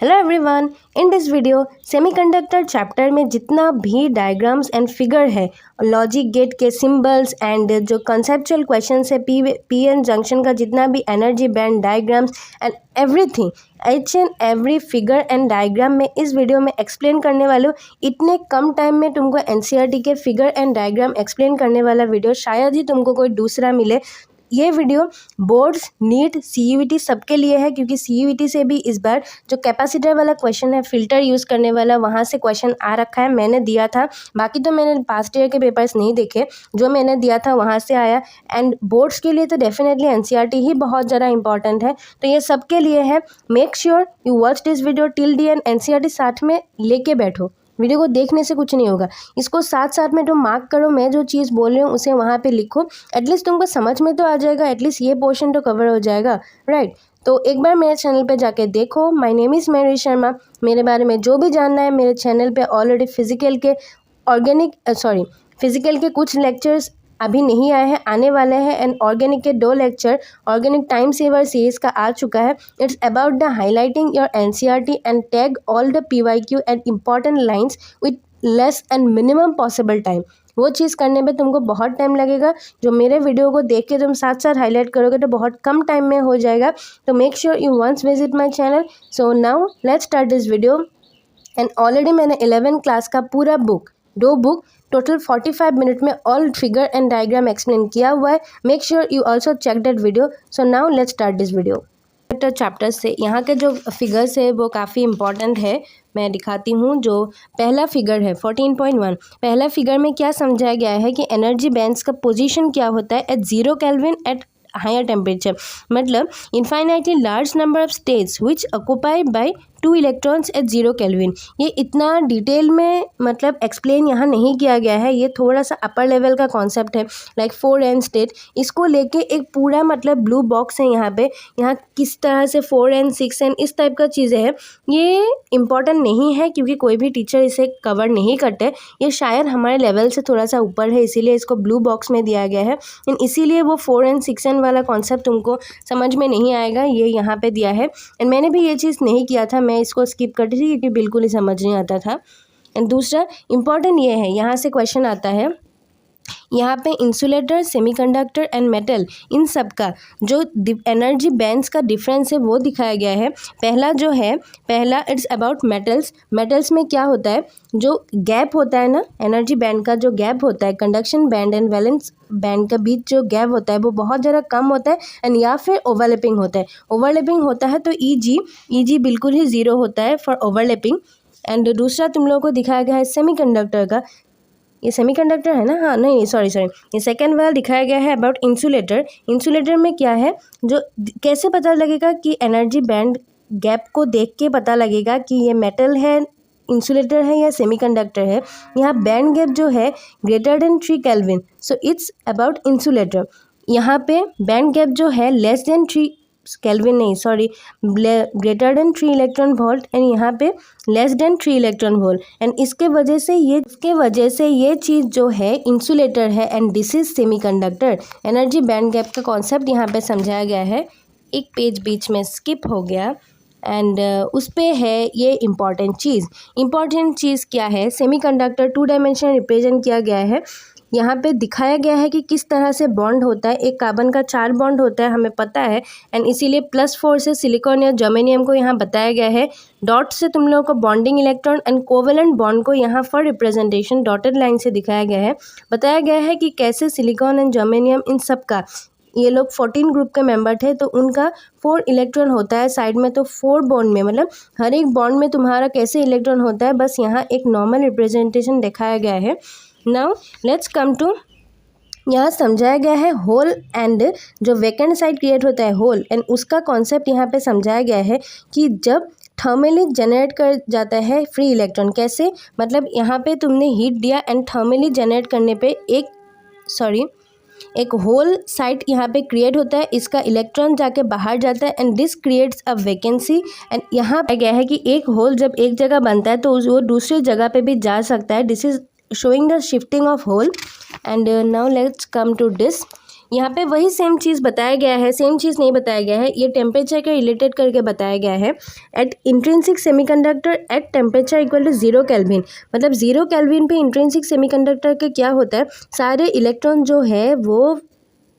Hello everyone, in this video semiconductor chapter में जितना भी डायग्राम्स एंड फिगर है, लॉजिक गेट के सिंबल्स एंड जो कंसेप्चुअल क्वेश्चंस है, पीएन जंक्शन का जितना भी energy band diagrams and everything, H and every figure and diagram में इस वीडियो में एक्सप्लेन करने वाले हूँ। इतने कम टाइम में तुमको एनसीईआरटी के फिगर एंड डायग्राम एक्सप्लेन करने वाला वीडियो शायद ही तुमको कोई दूसरा मिले। ये वीडियो बोर्ड्स, नीट, सीयूईटी सबके लिए है, क्योंकि सीयूईटी से भी इस बार जो कैपेसिटर वाला क्वेश्चन है, फिल्टर यूज़ करने वाला, वहाँ से क्वेश्चन आ रखा है। मैंने दिया था, बाकी तो मैंने पास्ट ईयर के पेपर्स नहीं देखे, जो मैंने दिया था वहाँ से आया। एंड बोर्ड्स के लिए तो डेफिनेटली एनसीईआरटी ही बहुत ज़्यादा इंपॉर्टेंट है, तो ये सबके लिए है। Make sure you watch this video till the and NCERT साथ में लेके बैठो। वीडियो को देखने से कुछ नहीं होगा, इसको साथ साथ में तुम मार्क करो। मैं जो चीज़ बोल रही हूँ उसे वहाँ पे लिखो, एटलीस्ट तुमको समझ में तो आ जाएगा, एटलीस्ट ये पोर्शन तो कवर हो जाएगा, राइट। तो एक बार मेरे चैनल पे जाके देखो। My name is Mayuri Sharma. मेरे बारे में जो भी जानना है, मेरे चैनल पे ऑलरेडी फिजिकल के कुछ लेक्चर्स अभी नहीं आए हैं, आने वाले हैं। एंड ऑर्गेनिक के 2 lecture organic time saver series का आ चुका है। It's about the highlighting your NCERT and tag all the PYQ and important lines with less and minimum possible time. वो चीज़ करने में तुमको बहुत टाइम लगेगा, जो मेरे वीडियो को देख के तुम साथ साथ हाईलाइट करोगे तो बहुत कम टाइम में हो जाएगा। तो make sure you once visit my channel. So now let's start this video. And already मैंने 11 क्लास का पूरा दो बुक टोटल 45 मिनट में all figure and diagram explain किया हुआ है। Make sure you also check that video. So now let's start this video. Chapter से यहाँ के जो फिगर्स है वो काफ़ी इंपॉर्टेंट है, मैं दिखाती हूँ। जो पहला फिगर है 14.1, पहला फिगर में क्या समझाया गया है कि एनर्जी बैंड्स का पोजीशन क्या होता है at 0 kelvin at higher temperature. मतलब infinitely large number of states which occupied by 2 electrons at 0 kelvin. ये इतना डिटेल में मतलब एक्सप्लेन यहाँ नहीं किया गया है, ये थोड़ा सा अपर लेवल का कॉन्सेप्ट है, लाइक 4n स्टेट। इसको लेके एक पूरा मतलब ब्लू बॉक्स है यहाँ पे। यहाँ किस तरह से 4n 6n इस टाइप का चीज़ें हैं, ये इम्पॉर्टेंट नहीं है, क्योंकि कोई भी टीचर इसे कवर नहीं करते। ये शायद हमारे लेवल से थोड़ा सा ऊपर है, इसीलिए इसको ब्लू बॉक्स में दिया गया है। एंड इसीलिए वो 4n 6n वाला कॉन्सेप्ट तुमको समझ में नहीं आएगा, ये यहाँ पे दिया है। एंड मैंने भी ये चीज़ नहीं किया था, मैं इसको स्किप करती थी क्योंकि बिल्कुल ही समझ नहीं आता था। एंड दूसरा इम्पॉर्टेंट ये है, यहाँ से क्वेश्चन आता है, यहाँ पे इंसुलेटर, सेमीकंडक्टर एंड मेटल, इन सब का जो एनर्जी बैंड्स का डिफरेंस है वो दिखाया गया है। पहला इट्स अबाउट मेटल्स। मेटल्स में क्या होता है, जो गैप होता है ना, एनर्जी बैंड का जो गैप होता है, conduction band and valence band के बीच जो गैप होता है वो बहुत ज़्यादा कम होता है, एंड या फिर ओवरलैपिंग होता है। ओवरलैपिंग होता है तो ईजी बिल्कुल ही 0 होता है फॉर ओवरलैपिंग। एंड दूसरा तुम लोगों को दिखाया गया है सेमीकंडक्टर का, ये सेमीकंडक्टर है ना, हाँ नहीं सॉरी ये सेकेंड वाला दिखाया गया है अबाउट इंसुलेटर। इंसुलेटर में क्या है, जो कैसे पता लगेगा कि एनर्जी बैंड गैप को देख के पता लगेगा कि ये मेटल है, इंसुलेटर है या सेमीकंडक्टर है। यहाँ बैंड गैप जो है greater than 3 kelvin, so it's about insulator. यहाँ पे बैंड गैप जो है लेस देन 3 केल्विन नहीं sorry greater than 3 electron volt, and यहाँ पे less than 3 electron volt. And इसके वजह से ये चीज़ जो है इंसुलेटर है, and this is semiconductor. Energy band gap का कॉन्सेप्ट यहाँ पे समझाया गया है। एक पेज बीच में स्किप हो गया, एंड उस पे है ये इम्पॉर्टेंट चीज़ क्या है, सेमीकंडक्टर 2 डायमेंशन रिप्रेजेंट किया गया है। यहाँ पे दिखाया गया है कि किस तरह से बॉन्ड होता है। एक कार्बन का 4 बॉन्ड होता है, हमें पता है, एंड इसीलिए +4 से सिलिकॉन या जर्मेनियम को यहाँ बताया गया है। डॉट से तुम लोगों को bonding electron and covalent bond को यहाँ फॉर रिप्रेजेंटेशन डॉटेड लाइन से दिखाया गया है। बताया गया है कि कैसे सिलिकॉन एंड जर्मेनियम इन सब का, ये लोग 14 ग्रुप के मेंबर थे, तो उनका 4 इलेक्ट्रॉन होता है साइड में। तो 4 बॉन्ड में मतलब हर एक बॉन्ड में तुम्हारा कैसे इलेक्ट्रॉन होता है, बस यहाँ एक नॉर्मल रिप्रेजेंटेशन दिखाया गया है। नाउ लेट्स कम टू, यहाँ समझाया गया है होल एंड जो वैकेंट साइड क्रिएट होता है होल, एंड उसका कॉन्सेप्ट यहाँ पे समझाया गया है कि जब थर्मली जनरेट कर जाता है फ्री इलेक्ट्रॉन। कैसे, मतलब यहाँ पे तुमने हीट दिया एंड थर्मली जनरेट करने पे एक होल साइड यहाँ पे क्रिएट होता है, इसका इलेक्ट्रॉन जाके बाहर जाता है, and this creates a vacancy. And यहाँ पे गया है कि एक होल जब एक जगह बनता है तो वो दूसरी जगह पे भी जा सकता है। This is showing the shifting of hole. And now let's come to this. यहाँ पे वही सेम चीज़ बताया गया है, सेम चीज़ नहीं बताया गया है, ये टेम्परेचर के रिलेटेड करके बताया गया है। At intrinsic semiconductor at temperature equal to 0 kelvin, मतलब 0 केल्विन पे इंट्रिंसिक सेमीकंडक्टर के क्या होता है, सारे इलेक्ट्रॉन जो है वो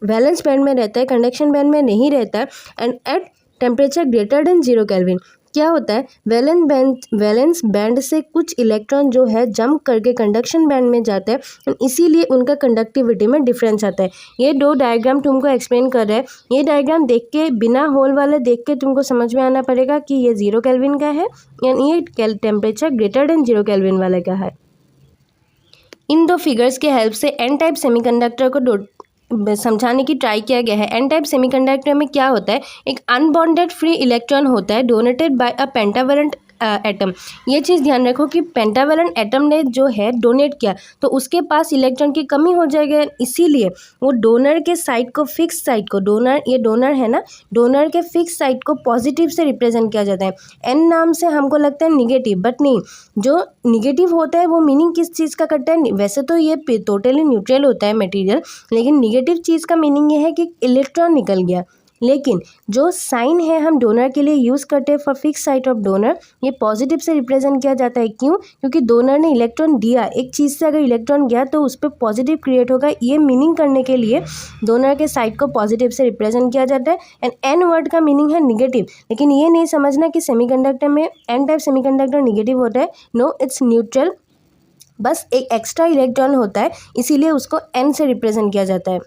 वैलेंस बैंड में रहता है, कंडक्शन बैंड में नहीं रहता है। And at temperature greater than 0 kelvin क्या होता है, वैलेंस बैंड से कुछ इलेक्ट्रॉन जो है जंप करके कंडक्शन बैंड में जाता है, इसीलिए उनका कंडक्टिविटी में डिफरेंस आता है। ये दो डायग्राम तुमको एक्सप्लेन कर रहा है। ये डायग्राम देख के, बिना होल वाले देख के तुमको समझ में आना पड़ेगा कि ये 0 केल्विन का है या ये टेम्परेचर ग्रेटर देन 0 केल्विन वाले का है। इन दो फिगर्स के हेल्प से एन टाइप सेमीकंडक्टर को समझाने की ट्राई किया गया है। एन टाइप सेमीकंडक्टर में क्या होता है, एक अनबॉन्डेड फ्री इलेक्ट्रॉन होता है डोनेटेड बाय अ पेंटावैलेंट एटम। ये चीज़ ध्यान रखो कि पेंटावैलेंट एटम ने जो है डोनेट किया तो उसके पास इलेक्ट्रॉन की कमी हो जाएगी, इसीलिए वो डोनर के साइड को, फिक्स साइड को, डोनर, ये डोनर है ना, डोनर के फिक्स साइड को पॉजिटिव से रिप्रेजेंट किया जाता है। एन नाम से हमको लगता है निगेटिव, बट नहीं, जो निगेटिव होता है वो मीनिंग किस चीज़ का करता है, वैसे तो ये टोटली न्यूट्रल होता है मटेरियल, लेकिन निगेटिव चीज़ का मीनिंग ये है कि इलेक्ट्रॉन निकल गया। लेकिन जो साइन है हम डोनर के लिए यूज़ करते हैं for fix side of donor, ये पॉजिटिव से रिप्रेजेंट किया जाता है। क्यों? क्योंकि डोनर ने इलेक्ट्रॉन दिया, एक चीज़ से अगर इलेक्ट्रॉन गया तो उस पर पॉजिटिव क्रिएट होगा, ये मीनिंग करने के लिए डोनर के साइड को पॉजिटिव से रिप्रेजेंट किया जाता है। एंड एन वर्ड का मीनिंग है निगेटिव, लेकिन ये नहीं समझना कि सेमीकंडक्टर में एन टाइप सेमीकंडक्टर निगेटिव होता है। नो, इट्स न्यूट्रल, बस एक एक्स्ट्रा इलेक्ट्रॉन होता है, इसीलिए उसको एन से रिप्रेजेंट किया जाता है।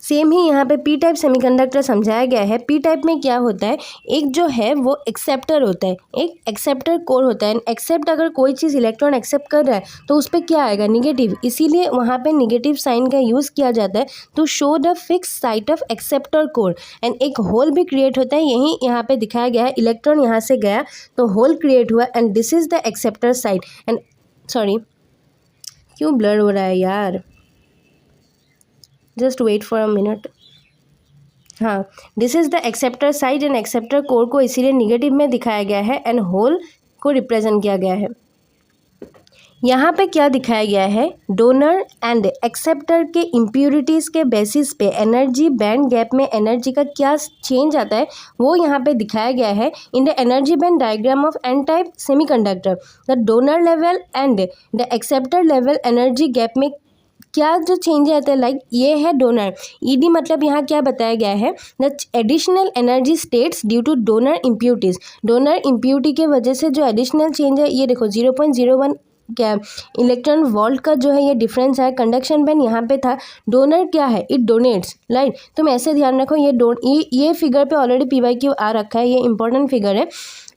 सेम ही यहाँ पे पी टाइप सेमीकंडक्टर समझाया गया है। पी टाइप में क्या होता है, एक जो है वो एक्सेप्टर होता है, एक एक्सेप्टर कोर होता है। एक्सेप्ट, अगर कोई चीज़ इलेक्ट्रॉन एक्सेप्ट कर रहा है तो उस पर क्या आएगा, निगेटिव, इसीलिए वहाँ पे निगेटिव साइन का यूज़ किया जाता है to show the fix site of acceptor core. And एक होल भी क्रिएट होता है, यही यहाँ पे दिखाया गया है, इलेक्ट्रॉन यहाँ से गया तो होल क्रिएट हुआ and this is the acceptor side. And sorry, क्यों ब्लर हो रहा है यार, just wait for a minute. हाँ, this is the acceptor side and acceptor core को इसीलिए निगेटिव में दिखाया गया है एंड होल को रिप्रेजेंट किया गया है। यहाँ पे क्या दिखाया गया है, डोनर एंड एक्सेप्टर के इम्प्यूरिटीज़ के बेसिस पे एनर्जी बैंड गैप में एनर्जी का क्या चेंज आता है वो यहाँ पे दिखाया गया है। In the energy band diagram of n type semiconductor, the donor level and the acceptor level energy gap में क्या जो चेंज आता है, लाइक ये है डोनर, ईडी मतलब यहाँ क्या बताया गया है, the additional energy states due two donor impurities. Donor impurity के वजह से जो एडिशनल चेंज है, ये देखो 0.01 क्या इलेक्ट्रॉन वोल्ट का जो है ये डिफरेंस है। कंडक्शन बैंड यहाँ पे था, डोनर क्या है, इट डोनेट्स, राइट। तुम ऐसे ध्यान रखो, ये फिगर पे ऑलरेडी PYQ आ रखा है, ये इंपॉर्टेंट फिगर है,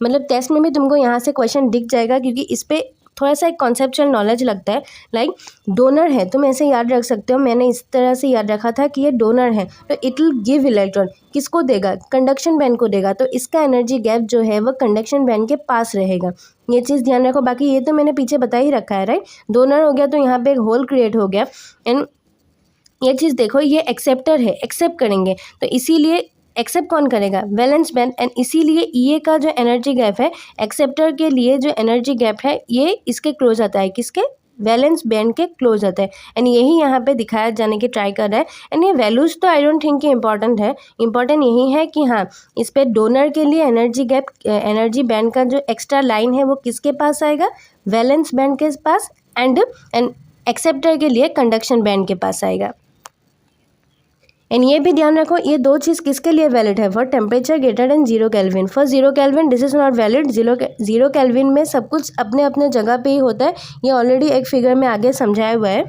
मतलब टेस्ट में भी तुमको यहाँ से क्वेश्चन दिख जाएगा, क्योंकि इस पर थोड़ा सा एक कॉन्सेप्चुअल नॉलेज लगता है। लाइक डोनर है, तुम ऐसे याद रख सकते हो, मैंने इस तरह से याद रखा था कि ये डोनर है तो इट विल गिव इलेक्ट्रॉन, किसको देगा, कंडक्शन बैंड को देगा, तो इसका एनर्जी गैप जो है वो कंडक्शन बैंड के पास रहेगा। ये चीज़ ध्यान रखो, बाकी ये तो मैंने पीछे बता ही रखा है, राइट। डोनर हो गया तो यहाँ पे एक होल क्रिएट हो गया एंड ये चीज़ देखो, ये एक्सेप्टर है, एक्सेप्ट करेंगे तो इसीलिए एक्सेप्ट कौन करेगा, वैलेंस बैंड, एंड इसीलिए ये का जो एनर्जी गैप है, एक्सेप्टर के लिए जो एनर्जी गैप है ये इसके क्लोज आता है, किसके, वैलेंस बैंड के क्लोज आता है। एंड यही यहाँ पे दिखाया जाने की ट्राई कर रहा है। एंड ये वैल्यूज़ तो आई डोंट थिंक कि इंपॉर्टेंट है, इंपॉर्टेंट यही है कि हाँ, इस पर डोनर के लिए एनर्जी गैप, एनर्जी बैंड का जो एक्स्ट्रा लाइन है वो किसके पास आएगा, वैलेंस बैंड के पास, एंड एक्सेप्टर के लिए कंडक्शन बैंड के पास आएगा। एंड ये भी ध्यान रखो, ये दो चीज़ किसके लिए वैलिड है, for temperature greater than 0 kelvin. For 0 kelvin this is not valid. 0 kelvin में सब कुछ अपने अपने जगह पे ही होता है, ये ऑलरेडी एक फिगर में आगे समझाया हुआ है।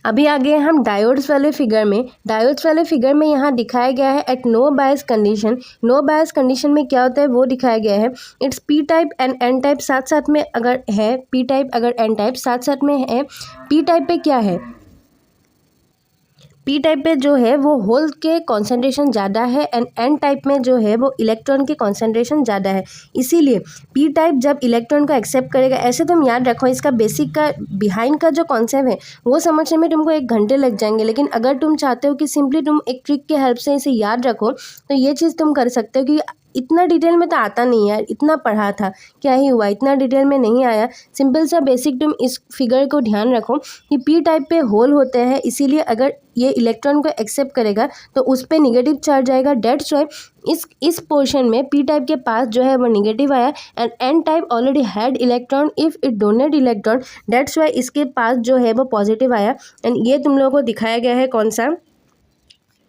अभी आगे हम डायोड्स वाले फिगर में, डायोड्स वाले फिगर में यहाँ दिखाया गया है at no bias condition. No bias condition में क्या होता है वो दिखाया गया है। It's P type and N type साथ साथ में अगर है, पी टाइप अगर एन टाइप साथ साथ में है। पी टाइप पे क्या है, पी टाइप पे जो है वो होल के कॉन्सेंट्रेशन ज़्यादा है एंड एन टाइप में जो है वो इलेक्ट्रॉन के कॉन्सेंट्रेशन ज़्यादा है। इसीलिए पी टाइप जब इलेक्ट्रॉन को एक्सेप्ट करेगा, ऐसे तुम याद रखो, इसका बेसिक का बिहाइंड का जो कॉन्सेप्ट है वो समझने में तुमको 1 घंटे लग जाएंगे, लेकिन अगर तुम चाहते हो कि सिंपली तुम एक ट्रिक के हेल्प से इसे याद रखो तो ये चीज़ तुम कर सकते हो कि इतना डिटेल में तो आता नहीं यार, इतना पढ़ा था क्या ही हुआ, इतना डिटेल में नहीं आया। सिंपल सा बेसिक तुम इस फिगर को ध्यान रखो कि पी टाइप पे होल होते हैं, इसीलिए अगर ये इलेक्ट्रॉन को एक्सेप्ट करेगा तो उस पर निगेटिव चार्ज आएगा। डेट्स वाई इस पोर्शन में पी टाइप के पास जो है वो निगेटिव आया and N type already had electron if it donate electron, that's why इसके पास जो है वो पॉजिटिव आया। एंड ये तुम लोगों को दिखाया गया है कौन सा,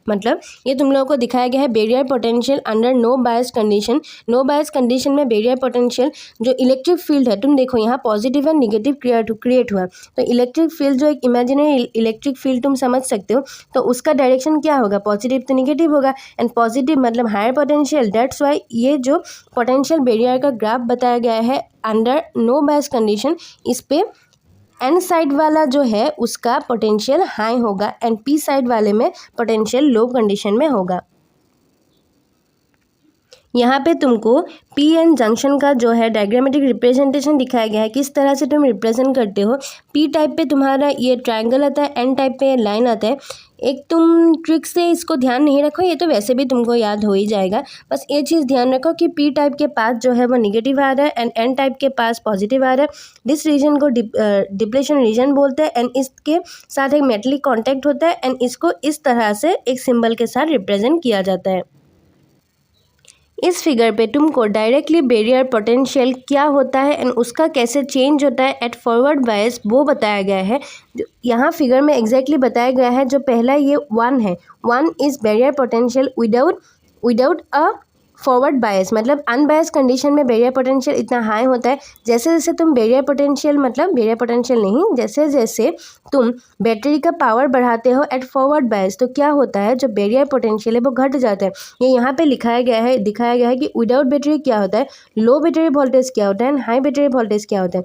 मतलब ये तुम लोगों को दिखाया गया है barrier potential under no bias condition. No bias condition में बैरियर पोटेंशियल जो इलेक्ट्रिक फील्ड है, तुम देखो यहाँ पॉजिटिव एंड निगेटिव क्रिएट हुआ, तो इलेक्ट्रिक फील्ड जो एक इमेजिनरी इलेक्ट्रिक फील्ड तुम समझ सकते हो, तो उसका डायरेक्शन क्या होगा, पॉजिटिव तो निगेटिव होगा एंड पॉजिटिव मतलब हायर पोटेंशियल। डेट्स वाई ये जो पोटेंशियल बैरियर का ग्राफ बताया गया है अंडर नो बायस कंडीशन, इस पे एन साइड वाला जो है उसका पोटेंशियल हाई होगा एंड पी साइड वाले में पोटेंशियल लो कंडीशन में होगा। यहाँ पे तुमको पी एन जंक्शन का जो है डायग्रामेटिक रिप्रेजेंटेशन दिखाया गया है, किस तरह से तुम रिप्रेजेंट करते हो। पी टाइप पे तुम्हारा ये ट्रायंगल आता है, एन टाइप पे लाइन आता है। एक तुम ट्रिक से इसको ध्यान नहीं रखो, ये तो वैसे भी तुमको याद हो ही जाएगा, बस ये चीज़ ध्यान रखो कि पी टाइप के पास जो है वो निगेटिव आ रहा है एंड एन टाइप के पास पॉजिटिव आ रहा है। दिस रीजन को डिप्लेशन रीजन बोलते हैं एंड इसके साथ एक मेटलिक कॉन्टैक्ट होता है एंड इसको इस तरह से एक सिंबल के साथ रिप्रेजेंट किया जाता है। इस फिगर पे तुमको डायरेक्टली बैरियर पोटेंशियल क्या होता है एंड उसका कैसे चेंज होता है एट फॉरवर्ड बायस वो बताया गया है। यहाँ फिगर में एग्जैक्टली बताया गया है, जो पहला ये 1 है, 1 is barrier potential without a forward bias, मतलब अनबायस कंडीशन में बैरियर पोटेंशियल इतना हाई होता है। जैसे जैसे तुम बैरियर पोटेंशियल मतलब बैरियर पोटेंशियल नहीं, जैसे जैसे तुम बैटरी का पावर बढ़ाते हो एट फॉरवर्ड बायस, तो क्या होता है जो बैरियर पोटेंशियल है वो घट जाता है। ये यहाँ पे दिखाया गया है कि विदाउट बैटरी क्या होता है, लो बैटरी वोल्टेज क्या होता है एंड हाई बैटरी वोल्टेज क्या होता है।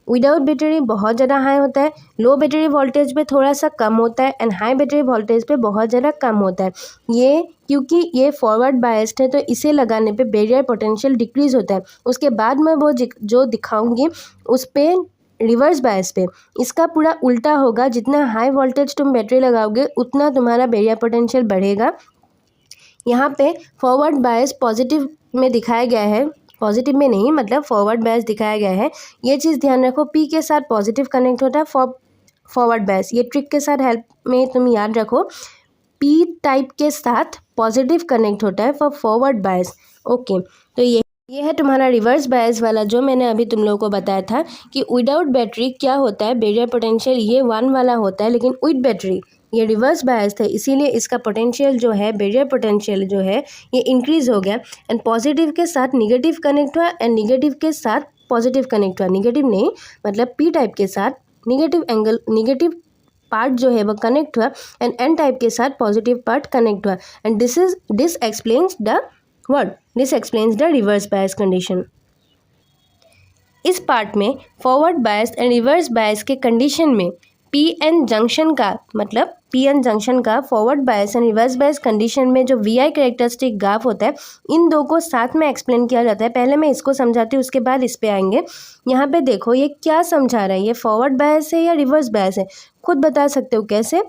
विदाउट बैटरी बहुत ज़्यादा हाई होता है, लो बैटरी वोल्टेज पे थोड़ा सा कम होता है एंड हाई बैटरी वोल्टेज पे बहुत ज़्यादा कम होता है। ये क्योंकि ये फॉरवर्ड बायस्ड है तो इसे लगाने पे बैरियर पोटेंशियल डिक्रीज होता है। उसके बाद मैं वो जो दिखाऊंगी उस पर रिवर्स बायस पे इसका पूरा उल्टा होगा, जितना हाई वोल्टेज तुम बैटरी लगाओगे उतना तुम्हारा बैरियर पोटेंशियल बढ़ेगा। यहाँ पे फॉरवर्ड बायस पॉजिटिव में दिखाया गया है, पॉजिटिव में नहीं मतलब फॉरवर्ड बायस दिखाया गया है। ये चीज़ ध्यान रखो, पी के साथ पॉजिटिव कनेक्ट होता है फॉरवर्ड बायस, ये ट्रिक के साथ हेल्प में तुम याद रखो, पी टाइप के साथ पॉजिटिव कनेक्ट होता है फॉर फॉरवर्ड बायस। ओके, तो ये है तुम्हारा रिवर्स बायस वाला जो मैंने अभी तुम लोगों को बताया था कि विदाउट बैटरी क्या होता है, बैरियर पोटेंशियल ये 1 वाला होता है, लेकिन विद बैटरी ये रिवर्स बायस थे, इसीलिए इसका पोटेंशियल जो है बैरियर पोटेंशियल जो है ये इंक्रीज हो गया एंड पॉजिटिव के साथ निगेटिव कनेक्ट हुआ एंड निगेटिव के साथ पॉजिटिव कनेक्ट हुआ। निगेटिव नहीं मतलब पी टाइप के साथ निगेटिव पार्ट जो है वो कनेक्ट हुआ एंड एन टाइप के साथ पॉजिटिव पार्ट कनेक्ट हुआ and this explains the reverse bias condition. इस पार्ट में फॉरवर्ड बायस एंड रिवर्स बायस के कंडीशन में पी एन जंक्शन का forward bias and reverse bias condition में जो वी आई कैरेक्टरिस्टिक ग्राफ होता है, इन दो को साथ में एक्सप्लेन किया जाता है। पहले मैं इसको समझाती हूँ, उसके बाद इस पे आएंगे। यहाँ पे देखो ये क्या समझा रहा है, ये फॉरवर्ड बायस है या रिवर्स बायस है, खुद बता सकते हो कैसे।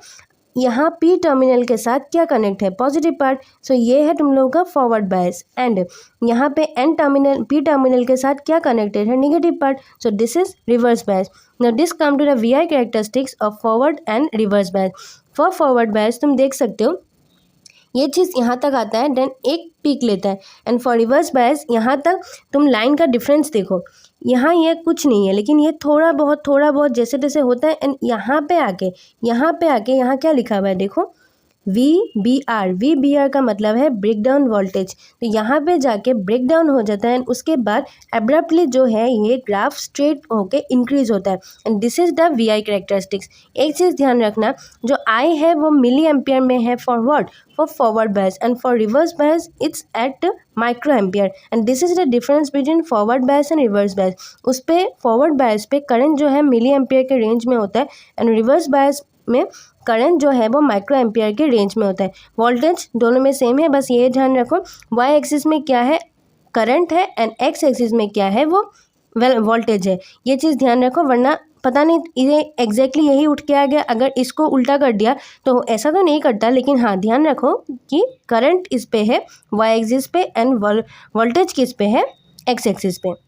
यहाँ पी टर्मिनल के साथ क्या कनेक्ट है, पॉजिटिव पार्ट, सो ये है तुम लोगों का फॉरवर्ड बायस एंड यहाँ पे पी टर्मिनल के साथ क्या कनेक्टेड है, negative part, so this is reverse bias. Now this come to the V I characteristics of forward and reverse bias. For forward bias तुम देख सकते हो ये चीज़ यहाँ तक आता है देन एक पीक लेता है एंड फॉर रिवर्स बायस यहाँ तक तुम लाइन का डिफरेंस देखो, यहाँ ये कुछ नहीं है लेकिन ये थोड़ा बहुत जैसे तैसे होता है एंड यहाँ पे आके यहाँ क्या लिखा हुआ है देखो, वी बी आर का मतलब है ब्रेक डाउन वोल्टेज, तो यहाँ पे जाके ब्रेक डाउन हो जाता है एंड उसके बाद एब्रप्टली जो है ये ग्राफ स्ट्रेट होके इंक्रीज होता है and this is the V I characteristics. एक चीज़ ध्यान रखना, जो आई है वो मिली एम्पियर में है for what, for forward bias and for reverse bias it's eight micro ampere and this is the difference between forward bias and reverse बायस। उस पर फॉरवर्ड बायस पे करंट जो है मिली एम्पियर के रेंज में होता है एंड रिवर्स बायस में करंट जो है वो माइक्रो एम्पियर के रेंज में होता है। वोल्टेज दोनों में सेम है, बस ये ध्यान रखो वाई एक्सिस में क्या है करंट है एंड एक्स एक्सिस में क्या है वो वोल्टेज है, ये चीज़ ध्यान रखो, वरना पता नहीं ये एग्जैक्टली यही उठ के आ गया, अगर इसको उल्टा कर दिया तो ऐसा तो नहीं करता, लेकिन हाँ ध्यान रखो कि करंट इस पे है वाई एक्सिस पे एंड वोल्टेज किस पे है एक्स एक्सिस पे।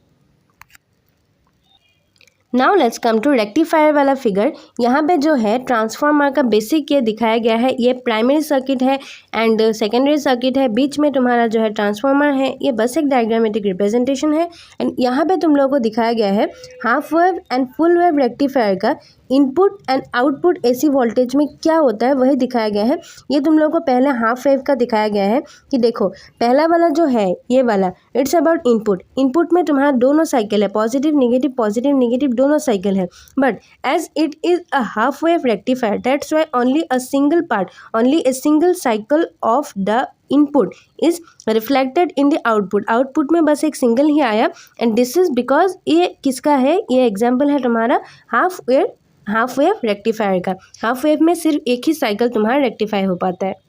Now let's come to rectifier वाला फिगर। यहाँ पे जो है ट्रांसफार्मर का बेसिक ये दिखाया गया है, ये प्राइमरी सर्किट है एंड सेकेंडरी सर्किट है, बीच में तुम्हारा जो है ट्रांसफार्मर है, ये बस एक डायग्रामेटिक रिप्रेजेंटेशन है। एंड यहाँ पे तुम लोगों को दिखाया गया है half wave and full wave rectifier का input and output AC voltage में क्या होता है वही दिखाया गया है। ये तुम लोगों को पहले हाफ वेव का दिखाया गया है कि देखो पहला वाला जो है ये वाला इट्स अबाउट इनपुट। इनपुट में तुम्हारा दोनों साइकिल है, पॉजिटिव नेगेटिव दोनों साइकिल है, but as it is a half wave rectifier that's why only a single part, only a single cycle of the input is reflected in the output. Output में बस एक single ही आया and this is because ये किसका है, ये example है तुम्हारा हाफ वेव रेक्टिफायर का। हाफ वेव में सिर्फ एक ही साइकिल तुम्हारा रेक्टिफाई हो पाता है।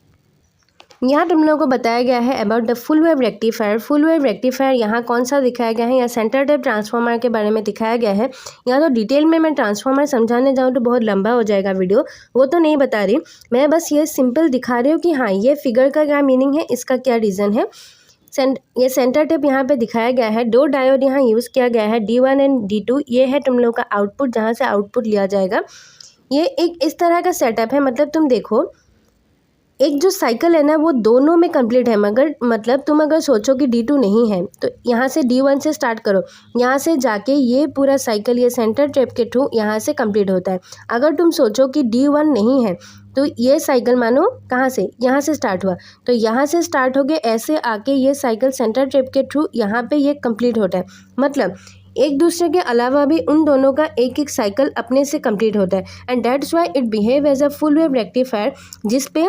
यहाँ तुम लोगों को बताया गया है about the full wave rectifier. Full wave rectifier यहाँ कौन सा दिखाया गया है, यहाँ सेंटर टाइप ट्रांसफार्मर के बारे में दिखाया गया है। यहाँ तो डिटेल में मैं ट्रांसफार्मर समझाने जाऊँ तो बहुत लंबा हो जाएगा वीडियो, वो तो नहीं बता रही, मैं बस ये सिंपल दिखा रही हूँ कि हाँ ये फिगर का क्या मीनिंग है, इसका क्या रीज़न है। ये सेंटर टेप यहाँ पे दिखाया गया है, दो डायोड यहाँ यूज़ किया गया है D1 एंड D2। ये है तुम लोग का आउटपुट जहाँ से आउटपुट लिया जाएगा। ये एक इस तरह का सेटअप है, मतलब तुम देखो एक जो साइकिल है ना वो दोनों में कंप्लीट है, मगर मतलब तुम अगर सोचो कि D2 नहीं है तो यहाँ से D1 से स्टार्ट करो, यहाँ से जाके ये पूरा साइकिल ये सेंटर ट्रैप के थ्रू यहाँ से कंप्लीट होता है। अगर तुम सोचो कि D1 नहीं है तो ये साइकिल मानो कहाँ से, यहाँ से स्टार्ट हुआ, तो यहाँ से स्टार्ट हो गए ऐसे आके ये साइकिल सेंटर ट्रैप के थ्रू यहाँ पे ये कंप्लीट होता है। मतलब एक दूसरे के अलावा भी उन दोनों का एक एक साइकिल अपने से कंप्लीट होता है and that's why it behave as a full wave rectifier, जिस पे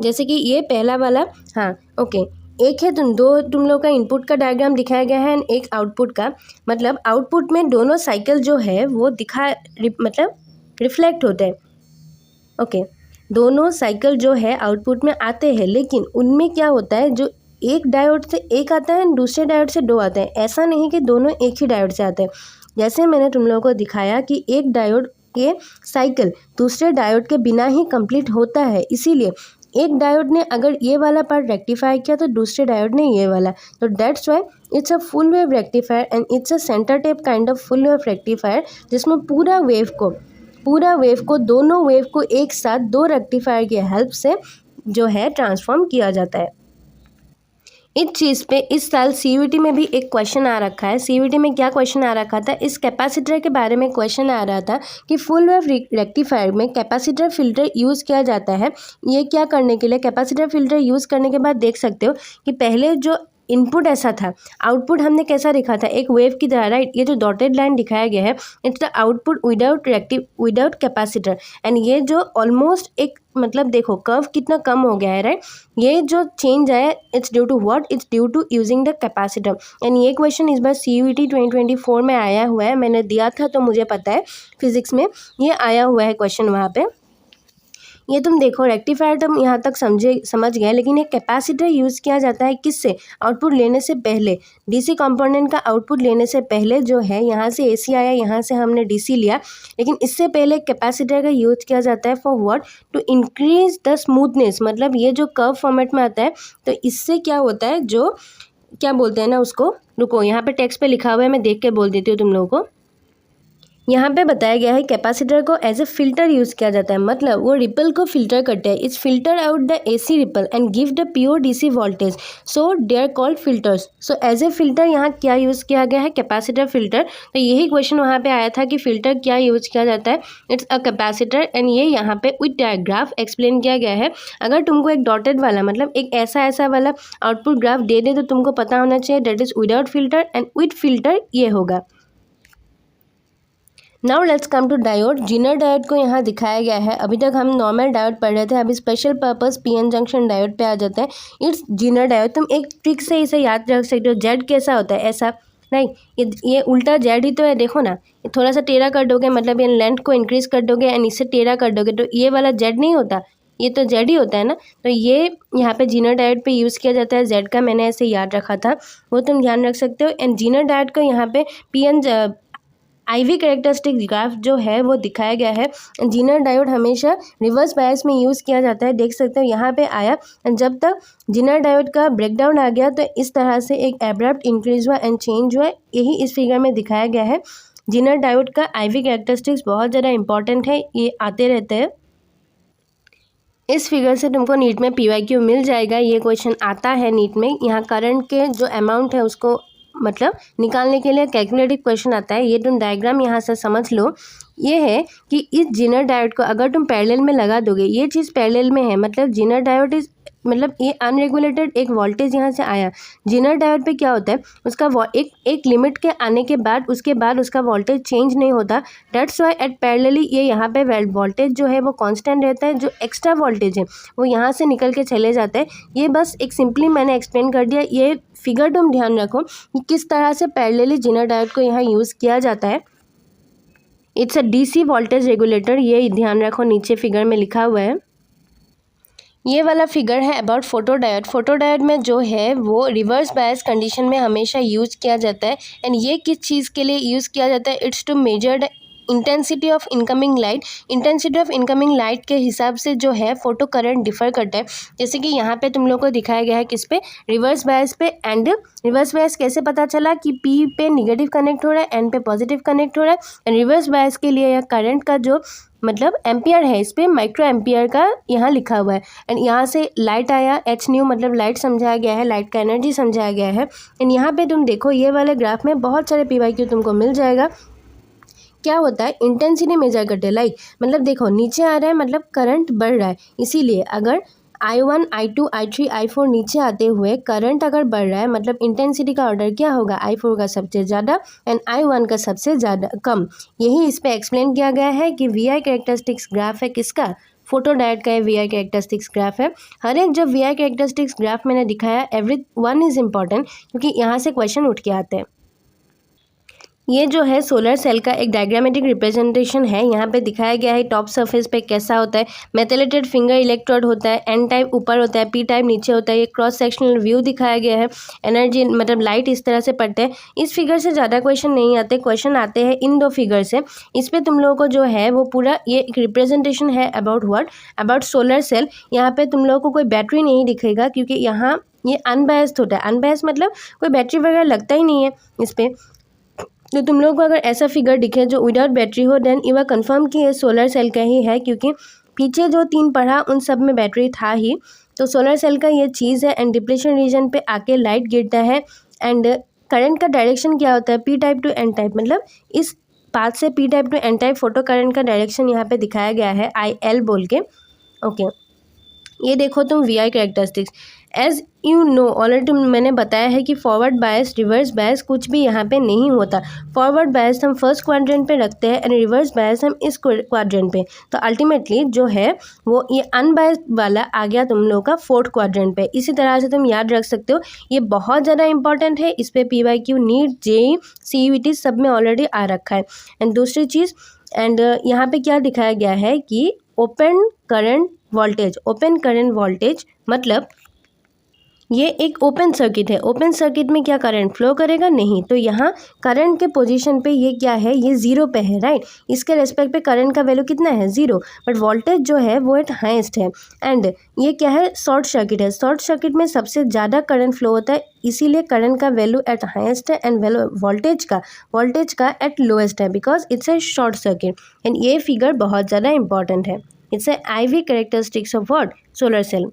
जैसे कि ये पहला वाला, हाँ ओके, एक है तुम लोग का इनपुट का डायग्राम दिखाया गया है एंड एक आउटपुट का। मतलब आउटपुट में दोनों साइकिल जो है वो मतलब रिफ्लेक्ट होते हैं। ओके, दोनों साइकिल जो है आउटपुट में आते हैं, लेकिन उनमें क्या होता है जो एक डायोड से एक आता है दूसरे डायोड से दो आते हैं। ऐसा नहीं कि दोनों एक ही डायोड से आते हैं। जैसे मैंने तुम लोगों को दिखाया कि एक डायोड के साइकिल दूसरे डायोड के बिना ही कंप्लीट होता है, इसीलिए एक डायोड ने अगर ये वाला पार्ट रेक्टिफाई किया तो दूसरे डायोड ने ये वाला, तो that's why it's a full wave rectifier and it's a centre tap kind of full wave rectifier, जिसमें पूरा वेव को दोनों वेव को एक साथ दो रेक्टिफायर की हेल्प से जो है ट्रांसफॉर्म किया जाता है। इस चीज़ पे इस साल CUET में भी एक क्वेश्चन आ रखा है। CUET में क्या क्वेश्चन आ रखा था, इस कैपेसिटर के बारे में क्वेश्चन आ रहा था कि फुल वेव रेक्टिफायर में कैपेसिटर फिल्टर यूज़ किया जाता है। ये क्या करने के लिए, कैपेसिटर फिल्टर यूज़ करने के बाद देख सकते हो कि पहले जो इनपुट ऐसा था, आउटपुट हमने कैसा दिखा था, एक वेव की तरह, राइट। ये जो डॉटेड लाइन दिखाया गया है it's the output without capacitor and ये जो ऑलमोस्ट एक मतलब देखो कर्व कितना कम हो गया है, राइट। ये जो चेंज है it's due to what, it's due to using the capacitor. And ये क्वेश्चन इस बार CUET 2024 में आया हुआ है, मैंने दिया था तो मुझे पता है, फिजिक्स में ये आया हुआ है क्वेश्चन वहाँ पे। ये तुम देखो रेक्टिफायर तुम यहाँ तक समझ गए, लेकिन एक कैपेसिटर यूज़ किया जाता है किससे, आउटपुट लेने से पहले, DC कंपोनेंट का आउटपुट लेने से पहले जो है यहाँ से AC आया, यहाँ से हमने DC लिया, लेकिन इससे पहले कैपेसिटर का यूज़ किया जाता है for what, to increase the smoothness. मतलब ये जो कर्व फॉर्मेट में आता है तो इससे क्या होता है, जो क्या बोलते हैं ना उसको, रुको यहाँ पे टेक्स्ट पे लिखा हुआ है, मैं देख के बोल देती हूँ तुम लोगों को। यहाँ पे बताया गया है कैपेसिटर को एज ए फिल्टर यूज़ किया जाता है, मतलब वो रिपल को फिल्टर करते हैं। It's filter out the AC ripple and give the pure DC voltage, so they are called filters. So as a filter यहाँ क्या यूज़ किया गया है, कैपेसिटर फिल्टर। तो यही क्वेश्चन वहाँ पे आया था कि फिल्टर क्या यूज़ किया जाता है, इट्स अ कैपेसिटर एंड ये यहाँ पे विद डायग्राफ एक्सप्लेन किया गया है। अगर तुमको एक डॉटेड वाला मतलब एक ऐसा वाला आउटपुट ग्राफ दे दे तो तुमको पता होना चाहिए that is without filter and with filter ये होगा। Now let's come to diode. Zener diode को यहाँ दिखाया गया है। अभी तक हम नॉर्मल डायोड पढ़ रहे थे, अभी special purpose PN junction diode पे आ जाता है। It's Zener diode. तुम एक ट्रिक से इसे याद रख सकते हो, जेड कैसा होता है, ऐसा नहीं, ये उल्टा जेड ही तो है, देखो ना, थोड़ा सा टेढ़ा कर दोगे मतलब ये लेंथ को इंक्रीज कर दोगे एंड इससे टेढ़ा कर दोगे तो ये वाला जेड नहीं होता, ये तो जेड ही होता है ना। तो ये यहाँ पे जीनर डायोड पे यूज़ किया जाता है। जेड का मैंने ऐसे याद रखा था, वो तुम ध्यान रख सकते हो। एंड जीनर डायोड को यहाँ पे IV कैरेक्टरिस्टिक ग्राफ जो है वो दिखाया गया है। जीनर डायोड हमेशा रिवर्स बायस में यूज़ किया जाता है, देख सकते हो यहाँ पे आया। जब तक जीनर डायोड का ब्रेकडाउन आ गया तो इस तरह से एक एब्रप्ट इंक्रीज हुआ एंड चेंज हुआ, यही इस फिगर में दिखाया गया है। जीनर डायोड का IV कैरेक्टरिस्टिक्स बहुत ज़्यादा इंपॉर्टेंट है, ये आते रहते हैं। इस फिगर से तुमको नीट में PYQ मिल जाएगा, ये क्वेश्चन आता है नीट में। यहाँ करंट के जो अमाउंट है उसको मतलब निकालने के लिए कैलकुलेटिव क्वेश्चन आता है। ये तुम डायग्राम यहाँ से समझ लो। ये है कि इस जीनर डायोड को अगर तुम पैरेलल में लगा दोगे, ये चीज़ पैरेलल में है, मतलब जीनर डायोड इज मतलब ये अनरेगुलेटेड एक वोल्टेज यहाँ से आया। जीनर डायोड पे क्या होता है, उसका एक लिमिट के आने के बाद उसके बाद उसका वोल्टेज चेंज नहीं होता। डेट्स वाई एट पैरेलली ये यहाँ पे वोल्टेज जो है वो कांस्टेंट रहता है, जो एक्स्ट्रा वोल्टेज है वो यहाँ से निकल के चले जाते हैं। ये बस एक सिंपली मैंने एक्सप्लेन कर दिया। ये फिगर तुम ध्यान रखो कि किस तरह से पैरेलली जीनर डायोड को यहाँ यूज़ किया जाता है। It's a DC voltage regulator, ये ध्यान रखो, नीचे फिगर में लिखा हुआ है। ये वाला फिगर है अबाउट फोटोडायोड। फोटोडायोड में जो है वो रिवर्स बायस कंडीशन में हमेशा यूज़ किया जाता है। एंड ये किस चीज़ के लिए यूज़ किया जाता है, it's to measure the intensity of incoming light. Intensity of incoming light के हिसाब से जो है फोटो करंट डिफर करता है। जैसे कि यहाँ पे तुम लोग को दिखाया गया है किस पे, रिवर्स बायस पे। एंड रिवर्स बायस कैसे पता चला कि P पे निगेटिव कनेक्ट हो रहा है, N पे पॉजिटिव कनेक्ट हो रहा है। एंड रिवर्स बायस के लिए यह करंट का जो मतलब एम्पियर है, इस पर माइक्रो एम्पियर का यहाँ लिखा हुआ है। एंड यहाँ से लाइट आया, H न्यू मतलब लाइट समझाया गया है, लाइट का एनर्जी समझाया गया है। एंड यहाँ पे तुम देखो ये वाले ग्राफ में बहुत सारे PYQ तुमको मिल जाएगा। क्या होता है, इंटेंसिटी मेजर करते हैं, लाइक मतलब देखो नीचे आ रहा है मतलब करंट बढ़ रहा है, इसीलिए अगर I1 I2 I3 I4 नीचे आते हुए करंट अगर बढ़ रहा है मतलब इंटेंसिटी का ऑर्डर क्या होगा, I4 का सबसे ज़्यादा एंड I1 का सबसे ज़्यादा कम। यही इस पे एक्सप्लेन किया गया है कि VI कैरेक्टरिस्टिक्स ग्राफ है किसका, फोटोडायोड का VI कैरेक्टरिस्टिक्स ग्राफ है। हर एक जब VI कैरेक्टरिस्टिक्स ग्राफ मैंने दिखाया, एवरी वन इज़ इम्पॉर्टेंट क्योंकि यहाँ से क्वेश्चन उठ के आते हैं। ये जो है सोलर सेल का एक डायग्रामेटिक रिप्रेजेंटेशन है। यहाँ पे दिखाया गया है टॉप सरफेस पे कैसा होता है, मेटलेटेड फिंगर इलेक्ट्रोड होता है, N टाइप ऊपर होता है, P टाइप नीचे होता है। ये क्रॉस सेक्शनल व्यू दिखाया गया है। एनर्जी मतलब लाइट इस तरह से पड़ते हैं। इस फिगर से ज़्यादा क्वेश्चन नहीं आते, क्वेश्चन आते हैं इन दो फिगर से। इस पर तुम लोगों को जो है वो पूरा ये एक रिप्रेजेंटेशन है about what, about solar cell. यहाँ पे तुम लोगों को कोई बैटरी नहीं दिखेगा क्योंकि यहाँ ये अनबायस्ड होता है। अनबायस्ड मतलब कोई बैटरी वगैरह लगता ही नहीं है इस पर। तो तुम लोग को अगर ऐसा फिगर दिखे जो विदाउट बैटरी हो, देन यू आर कन्फर्म कि ये सोलर सेल का ही है क्योंकि पीछे जो 3 पढ़ा उन सब में बैटरी था ही। तो सोलर सेल का ये चीज़ है। एंड डिप्लेशन रीजन पे आके लाइट गिरता है। एंड करंट का डायरेक्शन क्या होता है, P type two N type, मतलब इस पाथ से P type two N type photo current का डायरेक्शन यहाँ पे दिखाया गया है IL बोल के। ओके ये देखो तुम VI characteristics, as you know already मैंने बताया है कि फॉरवर्ड बायस रिवर्स बायस कुछ भी यहाँ पे नहीं होता। फॉरवर्ड बायस हम फर्स्ट क्वाड्रेंट पे रखते हैं एंड रिवर्स बायस हम इस क्वाड्रेंट पे। तो अल्टीमेटली जो है वो ये अनबायस्ड वाला आ गया तुम लोगों का फोर्थ क्वाड्रेंट पे। इसी तरह से तुम याद रख सकते हो, ये बहुत ज़्यादा इंपॉर्टेंट है। इस पर PYQ नीट JEE CUET सब में ऑलरेडी आ रखा है। एंड दूसरी चीज़, एंड यहाँ पे क्या दिखाया गया है कि open current voltage. Open current voltage मतलब ये एक ओपन सर्किट है। ओपन सर्किट में क्या करंट फ्लो करेगा, नहीं। तो यहाँ करंट के पोजीशन पे ये क्या है, ये 0 पे है, राइट। इसके रेस्पेक्ट पे करंट का वैल्यू कितना है, 0। बट वोल्टेज जो है वो एट हाईएस्ट है। एंड ये क्या है, शॉर्ट सर्किट है। शॉर्ट सर्किट में सबसे ज़्यादा करंट फ्लो होता है, इसीलिए करंट का वैल्यू एट हाईएस्ट है। एंड वैल्यू वोल्टेज का एट लोएस्ट है because it's a short circuit. And ये फिगर बहुत ज़्यादा इंपॉर्टेंट है। It's a IV characteristics of what, solar cell.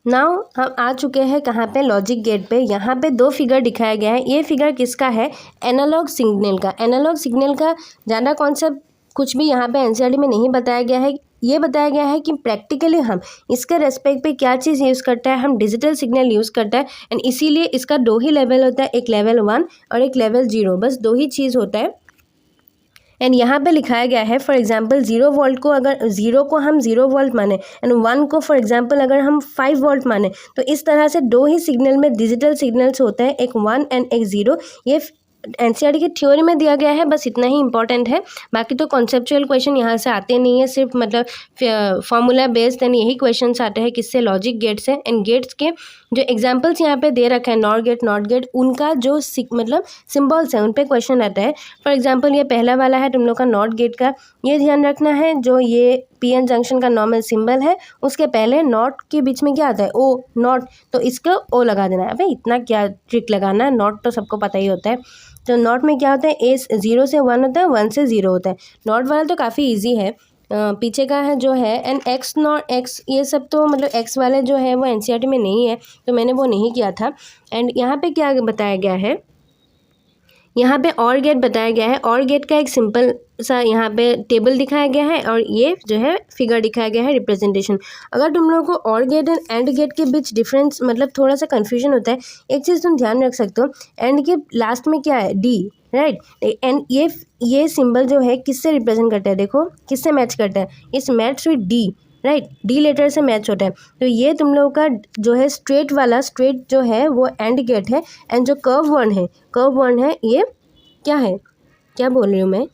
Now हम आ चुके हैं कहाँ पे, लॉजिक गेट पे। यहाँ पे 2 फिगर दिखाया गया है। ये फिगर किसका है, एनालॉग सिग्नल का। एनालॉग सिग्नल का ज़्यादा कॉन्सेप्ट कुछ भी यहाँ पे NCERT में नहीं बताया गया है। ये बताया गया है कि प्रैक्टिकली हम इसके रेस्पेक्ट पे क्या चीज़ यूज़ करता है, हम डिजिटल सिग्नल यूज़ करता है। एंड इसीलिए इसका 2 ही लेवल होता है, एक लेवल 1 और एक लेवल 0, बस 2 ही चीज़ होता है। एंड यहाँ पे लिखाया गया है फॉर एग्जांपल 0 वोल्ट को अगर 0 को हम 0 वोल्ट माने एंड 1 को फॉर एग्जांपल अगर हम 5 वोल्ट माने, तो इस तरह से 2 ही सिग्नल में डिजिटल सिग्नल्स होता है, एक 1 एंड एक 0। ये NCERT की थ्योरी में दिया गया है, बस इतना ही इंपॉर्टेंट है। बाकी तो कॉन्सेप्चुअल क्वेश्चन यहाँ से आते नहीं है, सिर्फ मतलब फॉर्मूला बेस्ड एंड यही क्वेश्चन आते हैं किससे, लॉजिक गेट से। एंड गेट्स के जो एग्जाम्पल्स यहाँ पे दे रखे हैं नॉट गेट उनका जो मतलब सिम्बॉल्स हैं उन पे क्वेश्चन आता है। फॉर एग्जांपल ये पहला वाला है तुम लोग का नॉट गेट का, ये ध्यान रखना है जो ये पीएन जंक्शन का नॉर्मल सिंबल है उसके पहले नॉट के बीच में क्या आता है ओ, नॉट, तो इसका ओ लगा देना है। अबे इतना क्या ट्रिक लगाना है, नॉट तो सबको पता ही होता है। तो नॉट में क्या होता है, ए 0 से 1 होता है, 1 से 0 होता है। नॉट वाला तो काफ़ी ईजी है। पीछे का है जो है एन एक्स नॉट एक्स, ये सब तो मतलब एक्स वाले जो है वो एनसीईआरटी में नहीं है तो मैंने वो नहीं किया था। एंड यहाँ पे क्या बताया गया है, यहाँ पे और गेट बताया गया है। और गेट का एक सिंपल सा यहाँ पे टेबल दिखाया गया है और ये जो है फिगर दिखाया गया है रिप्रेजेंटेशन। अगर तुम लोगों को और गेट एंड गेट के बीच डिफरेंस मतलब थोड़ा सा कन्फ्यूजन होता है, एक चीज़ तुम ध्यान रख सकते हो, एंड के लास्ट में क्या है डी, राइट। एंड ये सिंबल जो है किससे रिप्रेजेंट करता है, देखो किससे मैच करता है, इस match with D, right, D letter से मैच होता है। तो ये तुम लोगों का जो है स्ट्रेट वाला, स्ट्रेट जो है वो एंड गेट है, एंड जो कर्व वन है ये क्या है, क्या बोल रही हूँ मैं,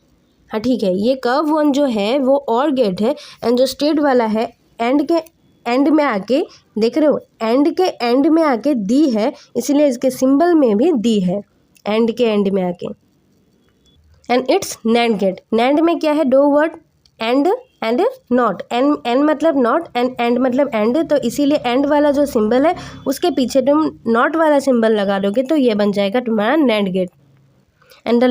हाँ ठीक है, ये कर्व वन जो है वो और गेट है, एंड जो स्ट्रेट वाला है एंड के एंड में आके, देख रहे हो एंड के एंड में आके दी है, इसीलिए इसके सिंबल में भी दी है, एंड के एंड में आके। And it's NAND gate. NAND में क्या है, दो वर्ड एंड नॉट, एन मतलब नॉट एंड मतलब एंड, तो इसीलिए एंड वाला जो सिंबल है उसके पीछे तुम नॉट वाला सिंबल लगा दोगे तो ये बन जाएगा तुम्हारा NAND gate. And the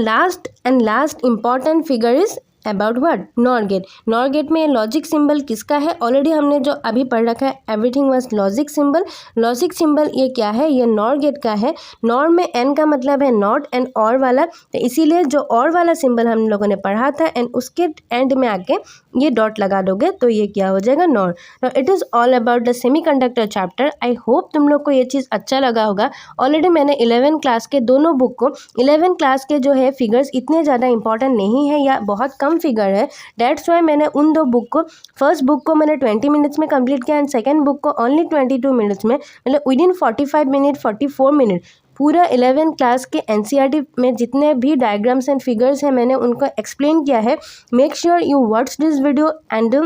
last important figure is about what, NOR gate. NOR gate में लॉजिक सिंबल किसका है, ऑलरेडी हमने जो अभी पढ़ रखा है everything was logic symbol. Logic symbol ये क्या है, ये नॉर गेट का है। नॉर में एन का मतलब है नॉट एंड और वाला, तो इसीलिए जो और वाला सिंबल हम लोगों ने पढ़ा था एंड उसके एंड में आके ये डॉट लगा दोगे तो ये क्या हो जाएगा, nor. It is all about the semiconductor chapter. I hope तुम लोग को ये चीज़ अच्छा लगा होगा। ऑलरेडी मैंने 11 क्लास के दोनों बुक को, 11 क्लास के जो है फिगर्स इतने ज़्यादा इंपॉर्टेंट नहीं है या बहुत कम फिगर है, डेट्स वाई मैंने उन दो बुक को, फर्स्ट बुक को मैंने 20 मिनट्स में कंप्लीट किया एंड सेकेंड बुक को ओनली 22 मिनट्स में, मतलब विद इन 45 मिनट 44 मिनट पूरा 11 क्लास के एनसीईआरटी में जितने भी डायग्राम्स एंड फिगर्स हैं मैंने उनको एक्सप्लेन किया है। Make sure you watch this video and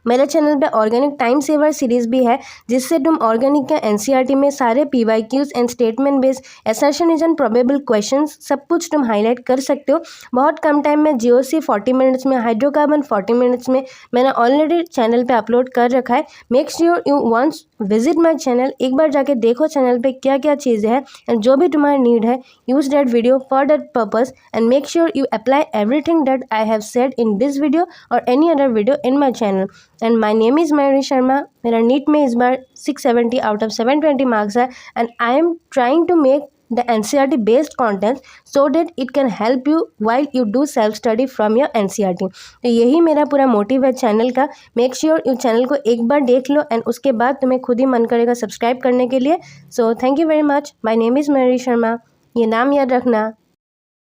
मेरे चैनल पे ऑर्गेनिक टाइम सेवर सीरीज़ भी है जिससे तुम ऑर्गेनिक के एनसीईआरटी में सारे PYQs and statement based assertions and probable questions सब कुछ तुम हाईलाइट कर सकते हो बहुत कम टाइम में। जीओसी 40 मिनट्स में, हाइड्रोकार्बन 40 मिनट्स में मैंने ऑलरेडी चैनल पे अपलोड कर रखा है। Make sure you once visit my channel, एक बार जाके देखो चैनल पे क्या क्या चीज़ें हैं एंड जो भी तुम्हारा नीड है use that video for that purpose and make sure you apply everything that I have said in this video और any other video in my channel. And my name is Mayuri Sharma. मेरा NEET में इस बार 670 out of 720 marks है and I am trying to make the NCERT based contents so that it can help you while you do self study from your NCERT। तो यही मेरा पूरा motive है चैनल का। मेक श्योर यू चैनल को एक बार देख लो एंड उसके बाद तुम्हें खुद ही मन करेगा सब्सक्राइब करने के लिए। So thank you very much. My name is Mayuri Sharma, ये नाम याद रखना।